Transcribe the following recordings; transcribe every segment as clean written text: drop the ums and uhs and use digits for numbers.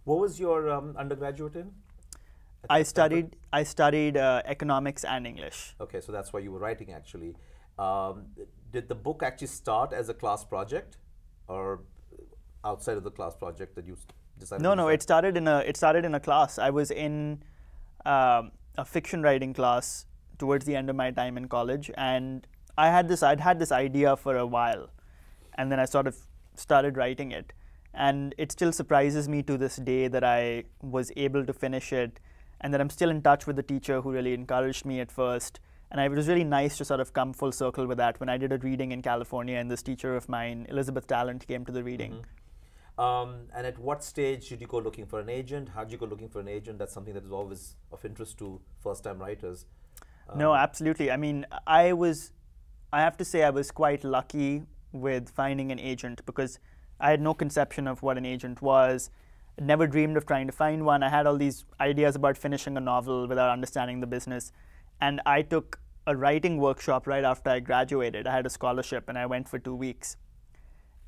What was your undergraduate in? I studied economics and English. Okay, so that's why you were writing actually. Um, did the book actually start as a class project, or outside of the class project that you decided? No, to no, decide? it started in a class. I was in a fiction writing class towards the end of my time in college, and I'd had this idea for a while, and then I sort of started writing it, and it still surprises me to this day that I was able to finish it, and that I'm still in touch with the teacher who really encouraged me at first. And it was really nice to sort of come full circle with that when I did a reading in California, and this teacher of mine, Elizabeth Talent, came to the reading. And at what stage did you go looking for an agent? How did you go looking for an agent? That's something that is always of interest to first-time writers. No, absolutely. I mean, I have to say I was quite lucky with finding an agent, because I had no conception of what an agent was. Never dreamed of trying to find one. I had all these ideas about finishing a novel without understanding the business. And I took a writing workshop right after I graduated. I had a scholarship and I went for 2 weeks.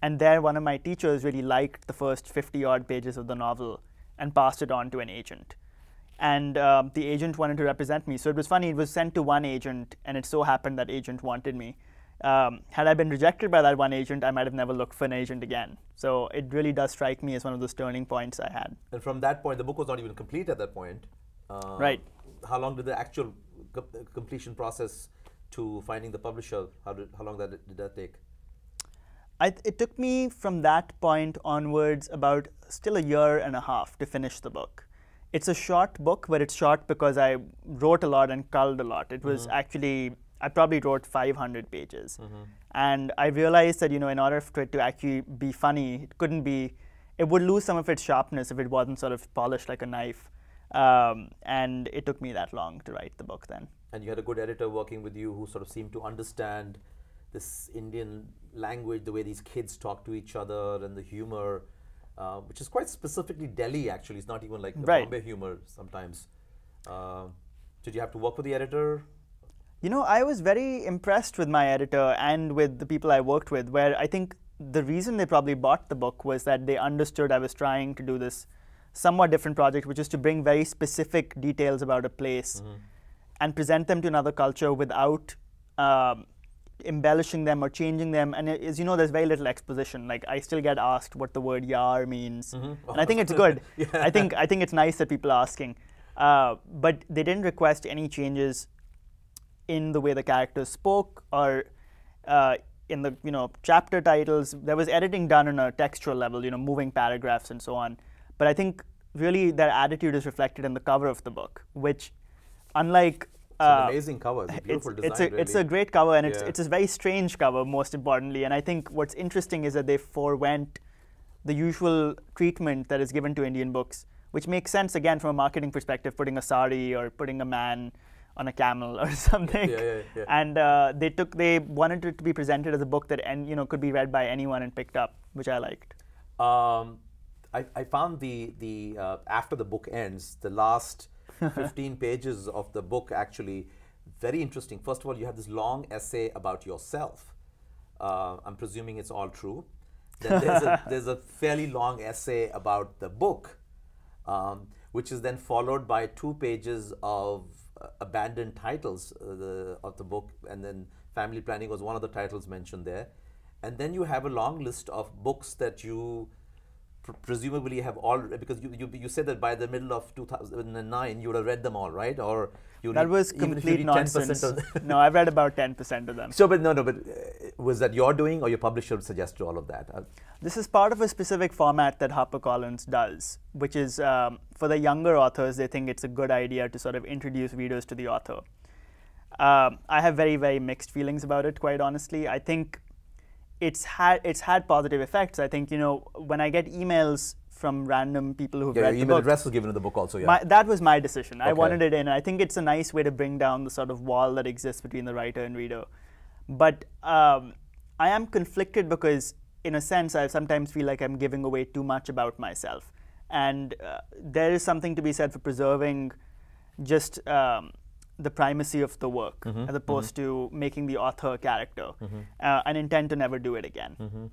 And there, one of my teachers really liked the first 50-odd pages of the novel and passed it on to an agent. And the agent wanted to represent me. So it was funny, it was sent to one agent, and it so happened that agent wanted me. Had I been rejected by that one agent, I might have never looked for an agent again. So it really does strike me as one of those turning points I had. And from that point, the book was not even complete at that point. Right. How long did the actual completion process to finding the publisher, how long did that take? It took me from that point onwards about still a year and a half to finish the book. It's a short book, but it's short because I wrote a lot and culled a lot. It was actually, I probably wrote 500 pages. And I realized that, in order for it to actually be funny, it would lose some of its sharpness if it wasn't sort of polished like a knife. And it took me that long to write the book then. And you had a good editor working with you who sort of seemed to understand this Indian language, the way these kids talk to each other, and the humor, which is quite specifically Delhi, actually. It's not even like the Bombay humor sometimes. Did you have to work with the editor? I was very impressed with my editor and with the people I worked with, where I think the reason they probably bought the book was that they understood I was trying to do this somewhat different project, which is to bring very specific details about a place and present them to another culture without embellishing them or changing them. And as you know, there's very little exposition. Like, I still get asked what the word "yar" means, and I think it's good. I think it's nice that people are asking, but they didn't request any changes in the way the characters spoke or in the chapter titles. There was editing done on a textual level, moving paragraphs and so on. But I think really their attitude is reflected in the cover of the book, which, unlike it's an amazing cover. It's a beautiful design. It's a great cover, and it's a very strange cover, most importantly. And I think what's interesting is that they forewent the usual treatment that is given to Indian books, which makes sense, again, from a marketing perspective, putting a sari or putting a man on a camel or something. And they wanted it to be presented as a book that could be read by anyone and picked up, which I liked. I found the after the book ends, the last 15 pages of the book actually very interesting. First of all, you have this long essay about yourself. I'm presuming it's all true. Then there's a fairly long essay about the book, which is then followed by 2 pages of abandoned titles of the book, and then family planning was one of the titles mentioned there. And then you have a long list of books that you presumably have all, because you said that by the middle of 2009 you would have read them all, right? Or that was complete nonsense. No, I've read about 10% of them. So, but was that your doing, or your publisher suggested all of that? This is part of a specific format that HarperCollins does, which is for the younger authors, they think it's a good idea to sort of introduce readers to the author. I have very, very mixed feelings about it, quite honestly. I think it's had positive effects. I think, when I get emails from random people who've read the book. Your email address was given in the book also, yeah. That was my decision. Okay. I wanted it in, and I think it's a nice way to bring down the sort of wall that exists between the writer and reader. But I am conflicted because, in a sense, I sometimes feel like I'm giving away too much about myself. And there is something to be said for preserving just the primacy of the work, as opposed to making the author a character, and intend to never do it again.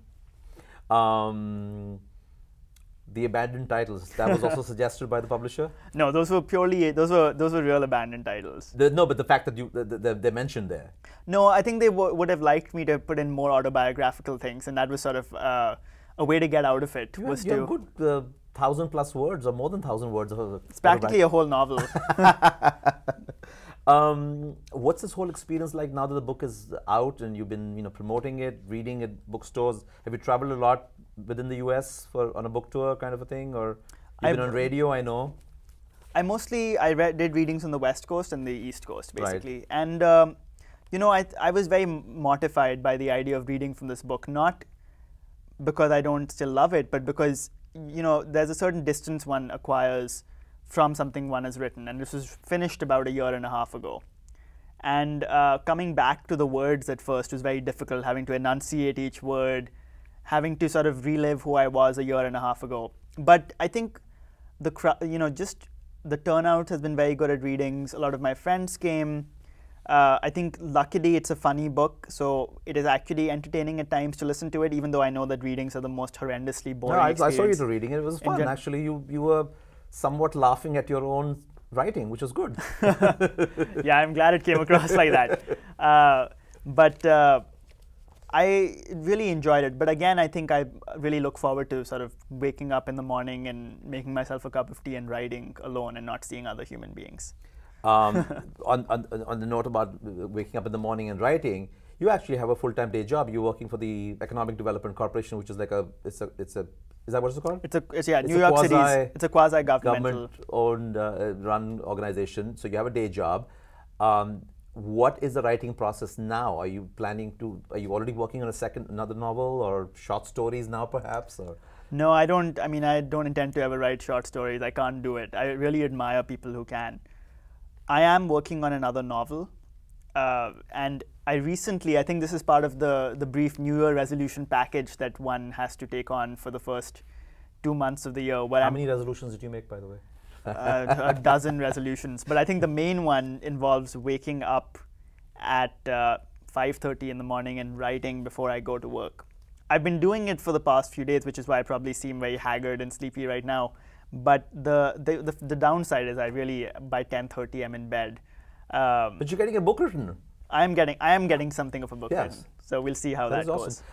The abandoned titles, that was also suggested by the publisher? No, those were purely, those were real abandoned titles. No, but the fact that they're mentioned there. No, I think they would have liked me to put in more autobiographical things, and that was sort of a way to get out of it. You have good 1,000+ words, or more than 1,000 words. It's practically a whole novel. What's this whole experience like now that the book is out and you've been promoting it, reading at bookstores? Have you traveled a lot within the US on a book tour kind of a thing, or you've been on radio? I know. I did readings on the West Coast and the East Coast, basically. Right. And I was very mortified by the idea of reading from this book, not because I don't still love it, but because there's a certain distance one acquires from something one has written, and this was finished about 1.5 years ago. And coming back to the words at first was very difficult, having to enunciate each word, having to sort of relive who I was 1.5 years ago. But I think just the turnout has been very good at readings. A lot of my friends came. I think luckily it's a funny book, so it is actually entertaining at times to listen to it, even though I know that readings are the most horrendously boring experience. I saw you reading it. It was fun. Actually, you were somewhat laughing at your own writing, which was good. Yeah, I'm glad it came across like that. But I really enjoyed it. But again, I think I really look forward to sort of waking up in the morning and making myself a cup of tea and writing alone and not seeing other human beings. On the note about waking up in the morning and writing, you actually have a full-time day job. You're working for the Economic Development Corporation, which is like is that what it's called? It's New York City's. It's a quasi-governmental, government-owned, run organization. So you have a day job. What is the writing process now? Are you already working on another novel or short stories now, perhaps? Or? No, I don't. I mean, I don't intend to ever write short stories. I can't do it. I really admire people who can. I am working on another novel, and I think this is part of the brief New Year resolution package that one has to take on for the first 2 months of the year. How many resolutions did you make, by the way? A dozen resolutions, but I think the main one involves waking up at 5:30 in the morning and writing before I go to work. I've been doing it for the past few days, which is why I probably seem very haggard and sleepy right now. But the downside is by 10:30 I'm in bed. But you're getting a book written. I am getting something of a book written. So we'll see how that goes. Awesome.